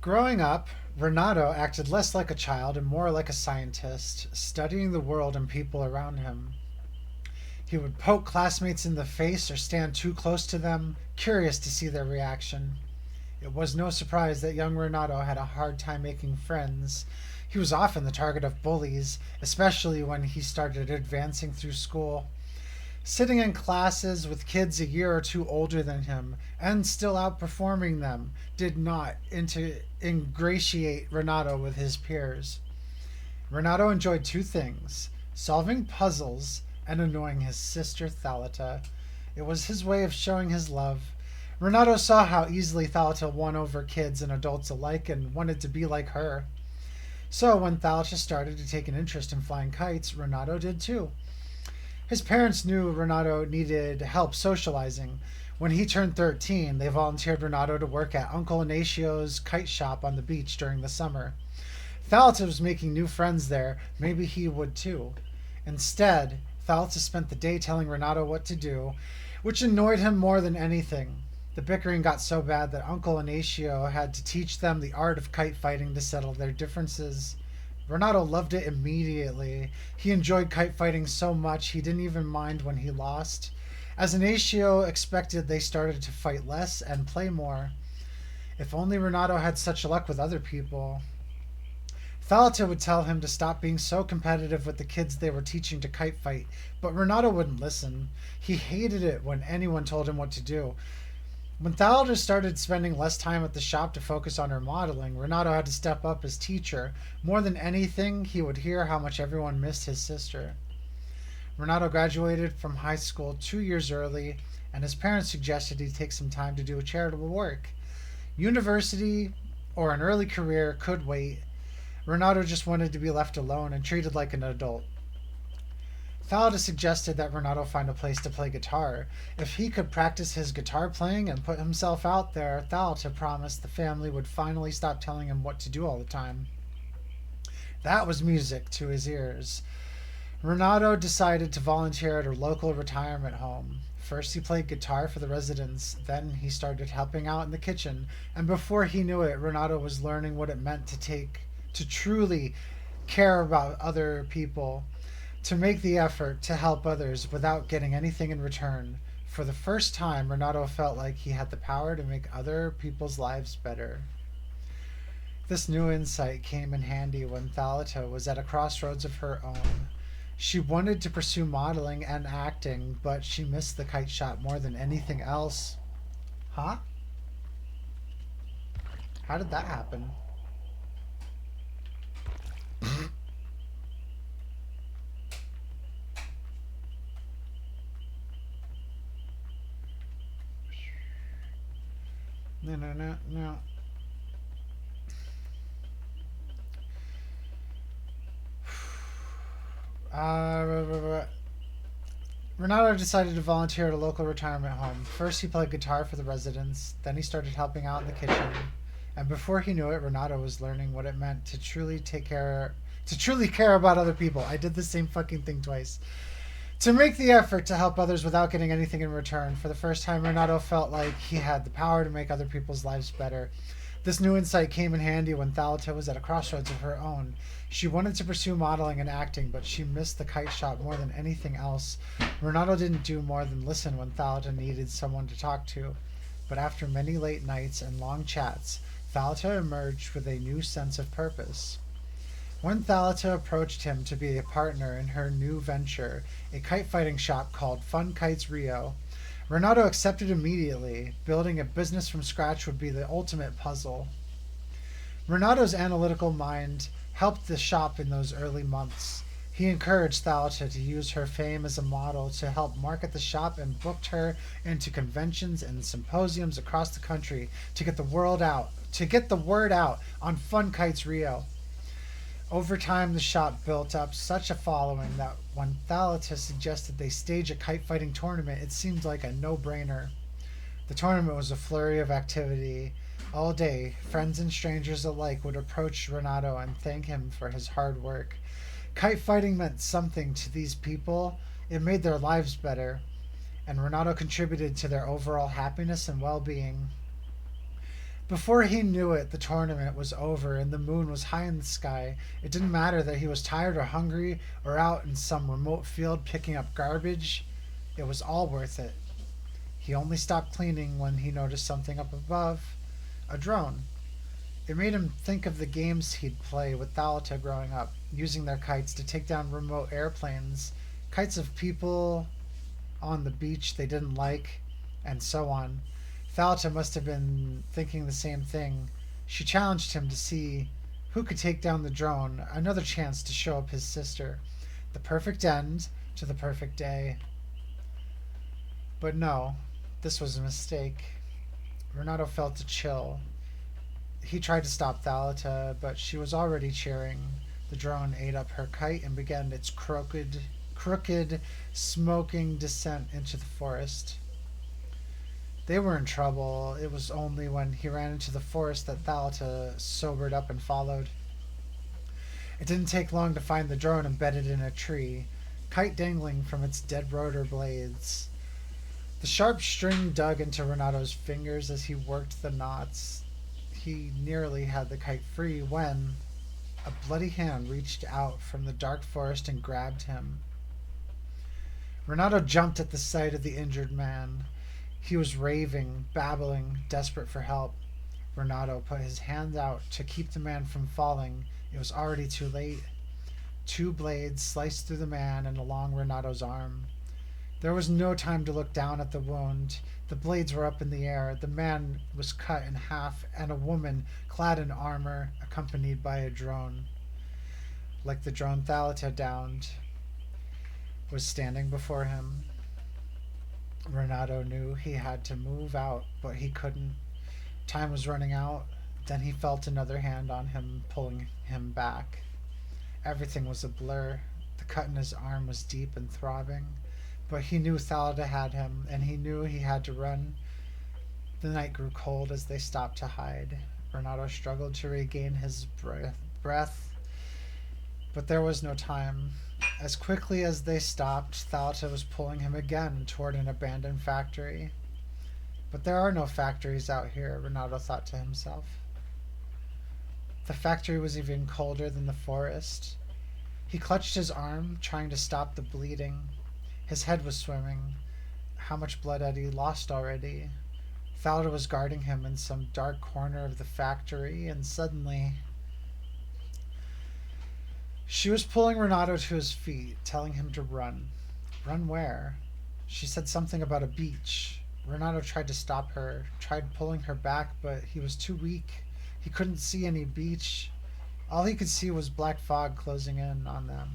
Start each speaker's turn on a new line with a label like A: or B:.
A: Growing up, Renato acted less like a child and more like a scientist, studying the world and people around him. He would poke classmates in the face or stand too close to them, curious to see their reaction. It was no surprise that young Renato had a hard time making friends. He was often the target of bullies, especially when he started advancing through school. Sitting in classes with kids a year or two older than him and still outperforming them did not ingratiate Renato with his peers. Renato enjoyed two things: solving puzzles and annoying his sister Thalita. It was his way of showing his love. Renato saw how easily Thalita won over kids and adults alike and wanted to be like her. So when Thalita started to take an interest in flying kites, Renato did too. His parents knew Renato needed help socializing. When he turned 13, they volunteered Renato to work at Uncle Inacio's kite shop on the beach during the summer. Thalita was making new friends there. Maybe he would too. Instead, Thalita spent the day telling Renato what to do, which annoyed him more than anything. The bickering got so bad that Uncle Inacio had to teach them the art of kite fighting to settle their differences. Renato loved it immediately. He enjoyed kite fighting so much he didn't even mind when he lost. As Inacio expected, they started to fight less and play more. If only Renato had such luck with other people. Thalita would tell him to stop being so competitive with the kids they were teaching to kite fight, but Renato wouldn't listen. He hated it when anyone told him what to do. When Thalita started spending less time at the shop to focus on her modeling, Renato had to step up as teacher. More than anything, he would hear how much everyone missed his sister. Renato graduated from high school 2 years early, and his parents suggested he take some time to do charitable work. University or an early career could wait. Renato just wanted to be left alone and treated like an adult. Thalita suggested that Renato find a place to play guitar. If he could practice his guitar playing and put himself out there, Thalita promised the family would finally stop telling him what to do all the time. That was music to his ears. Renato decided to volunteer at a local retirement home. First, he played guitar for the residents, then, he started helping out in the kitchen, and before he knew it, Renato was learning what it meant to truly care about other people, to make the effort to help others without getting anything in return. For the first time, Renato felt like he had the power to make other people's lives better. This new insight came in handy when Thalita was at a crossroads of her own. She wanted to pursue modeling and acting, but she missed the kite shop more than anything else. Huh? How did that happen? No, no, no, no. Uh, Renato decided to volunteer at a local retirement home. First, he played guitar for the residents, then, he started helping out in the kitchen. And before he knew it, Renato was learning what it meant to truly care about other people. I did the same fucking thing twice. To make the effort to help others without getting anything in return. For the first time, Renato felt like he had the power to make other people's lives better. This new insight came in handy when Thalita was at a crossroads of her own. She wanted to pursue modeling and acting, but she missed the kite shop more than anything else. Renato didn't do more than listen when Thalita needed someone to talk to. But after many late nights and long chats, Thalita emerged with a new sense of purpose. When Thalita approached him to be a partner in her new venture, a kite fighting shop called Fun Kites Rio, Renato accepted immediately. Building a business from scratch would be the ultimate puzzle. Renato's analytical mind helped the shop in those early months. He encouraged Thalita to use her fame as a model to help market the shop and booked her into conventions and symposiums across the country to get the word out on Fun Kites Rio. Over time, the shop built up such a following that when Thalita suggested they stage a kite fighting tournament, it seemed like a no brainer. The tournament was a flurry of activity. All day, friends and strangers alike would approach Renato and thank him for his hard work. Kite fighting meant something to these people. It made their lives better, and Renato contributed to their overall happiness and well being. Before he knew it, the tournament was over and the moon was high in the sky. It didn't matter that he was tired or hungry or out in some remote field picking up garbage. It was all worth it. He only stopped cleaning when he noticed something up above, a drone. It made him think of the games he'd play with Thalita growing up, using their kites to take down remote airplanes, kites of people on the beach they didn't like, and so on. Thalita must have been thinking the same thing. She challenged him to see who could take down the drone, another chance to show up his sister. The perfect end to the perfect day. But no, this was a mistake. Renato felt a chill. He tried to stop Thalita, but she was already cheering. The drone ate up her kite and began its crooked, smoking descent into the forest. They were in trouble. It was only when he ran into the forest that Thalita sobered up and followed. It didn't take long to find the drone embedded in a tree, kite dangling from its dead rotor blades. The sharp string dug into Renato's fingers as he worked the knots. He nearly had the kite free when a bloody hand reached out from the dark forest and grabbed him. Renato jumped at the sight of the injured man. He was raving, babbling, desperate for help. Renato put his hand out to keep the man from falling. It was already too late. Two blades sliced through the man and along Renato's arm. There was no time to look down at the wound. The blades were up in the air. The man was cut in half, and a woman, clad in armor, accompanied by a drone, like the drone Thalita downed, was standing before him. Renato knew he had to move out, but he couldn't. Time was running out. Then he felt another hand on him, pulling him back. Everything was a blur. The cut in his arm was deep and throbbing, but he knew Thalita had him, and he knew he had to run. The night grew cold as they stopped to hide. Renato struggled to regain his breath, but there was no time. As quickly as they stopped, Thalita was pulling him again toward an abandoned factory. But there are no factories out here, Renato thought to himself. The factory was even colder than the forest. He clutched his arm, trying to stop the bleeding. His head was swimming. How much blood had he lost already? Thalita was guarding him in some dark corner of the factory, and suddenly she was pulling Renato to his feet, telling him to run. Run where? She said something about a beach. Renato tried to stop her, tried pulling her back, but he was too weak. He couldn't see any beach. All he could see was black fog closing in on them.